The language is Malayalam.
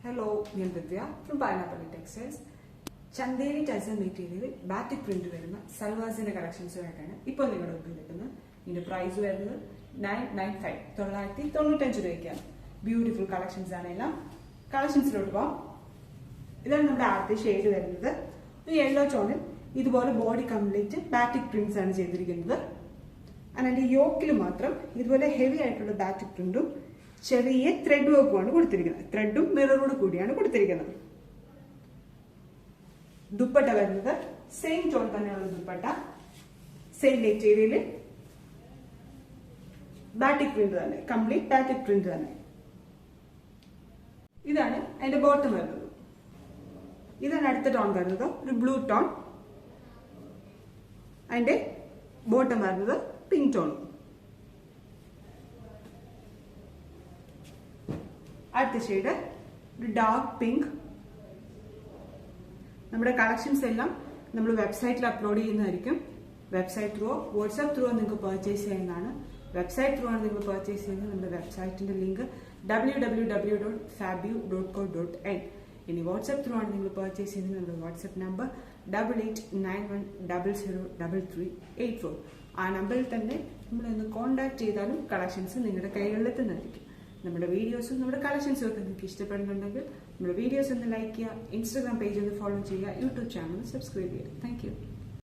Hello, ഞാൻ Divya from pineapple textiles. Chanderi tussar material batik print വരുന്ന സൽവാസിന്റെ കളക്ഷൻസുമായിട്ടാണ് ഇപ്പോൾ നിങ്ങളുടെ മുമ്പിൽ നിൽക്കുന്നത്. ഇതിന്റെ പ്രൈസ് വരുന്നത് 995 995 രൂപയ്ക്കാണ്. ബ്യൂട്ടിഫുൾ കളക്ഷൻസ് ആണ് എല്ലാം. കളക്ഷൻസിലോട്ട് പോവാം. ഇതാണ് നമ്മുടെ ആദ്യത്തെ ഷെയ്ഡ് വരുന്നത്. ഒരു യെല്ലോ ടോണിൽ ഇതുപോലെ ബോഡി കംപ്ലീറ്റ് ബാറ്റിക് പ്രിന്റ്സ് ആണ് ചെയ്തിരിക്കുന്നത്. അതിന്റെ യോക്കിൽ മാത്രം ഇതുപോലെ ഹെവി ആയിട്ടുള്ള ബാറ്റിക് പ്രിന്റും ചെറിയ ത്രെഡ് വർക്കുമാണ് കൊടുത്തിരിക്കുന്നത്. ത്രെഡും മിററോട് കൂടിയാണ് കൊടുത്തിരിക്കുന്നത്. ദുപ്പട്ട വരുന്നത് സെയിം ടോൺ തന്നെയുള്ള dupatta, same material, batik print തന്നെ, കംപ്ലീറ്റ് ബാറ്റിക് പ്രിന്റ് തന്നെ. ഇതാണ് അതിന്റെ ബോട്ടം വരുന്നത്. ഇതാണ് അടുത്ത ടോൺ വരുന്നത്, ഒരു ബ്ലൂ ടോൺ. അതിന്റെ ബോട്ടം വരുന്നത് പിങ്ക് ടോൺ. അടുത്ത ഷെയ്ഡ് ഒരു ഡാർക്ക് പിങ്ക്. നമ്മുടെ കളക്ഷൻസ് എല്ലാം നമ്മൾ വെബ്സൈറ്റിൽ അപ്ലോഡ് ചെയ്യുന്നതായിരിക്കും. വെബ്സൈറ്റ് ത്രൂ വാട്സ്ആപ്പ് ത്രൂ നിങ്ങൾക്ക് പർച്ചേസ് ചെയ്യുന്നതാണ്. വെബ്സൈറ്റ് ത്രൂ ആണ് നിങ്ങൾ പർച്ചേസ് ചെയ്യുന്നത്. നമ്മുടെ വെബ്സൈറ്റിന്റെ ലിങ്ക് www.fabu.co.in. ഇനി വാട്സ്ആപ്പ് ത്രൂ ആണ് നിങ്ങൾ പർച്ചേസ് ചെയ്യുന്നത്. നമ്മുടെ വാട്സ്ആപ്പ് നമ്പർ 8891003384. ആ നമ്പറിൽ തന്നെ നമ്മളൊന്ന് കോൺടാക്ട് ചെയ്താലും കളക്ഷൻസ് നിങ്ങളുടെ കൈകളിലെത്തുന്നതായിരിക്കും. നമ്മുടെ വീഡിയോസും നമ്മുടെ കളക്ഷൻസും ഒക്കെ നിങ്ങൾക്ക് ഇഷ്ടപ്പെടുന്നുണ്ടെങ്കിൽ നമ്മുടെ വീഡിയോസ് ഒന്ന് ലൈക്ക് ചെയ്യുക, ഇൻസ്റ്റാഗ്രാം പേജ് ഒന്ന് ഫോളോ ചെയ്യുക, യൂട്യൂബ് ചാനൽ സബ്സ്ക്രൈബ് ചെയ്യുക. Thank you.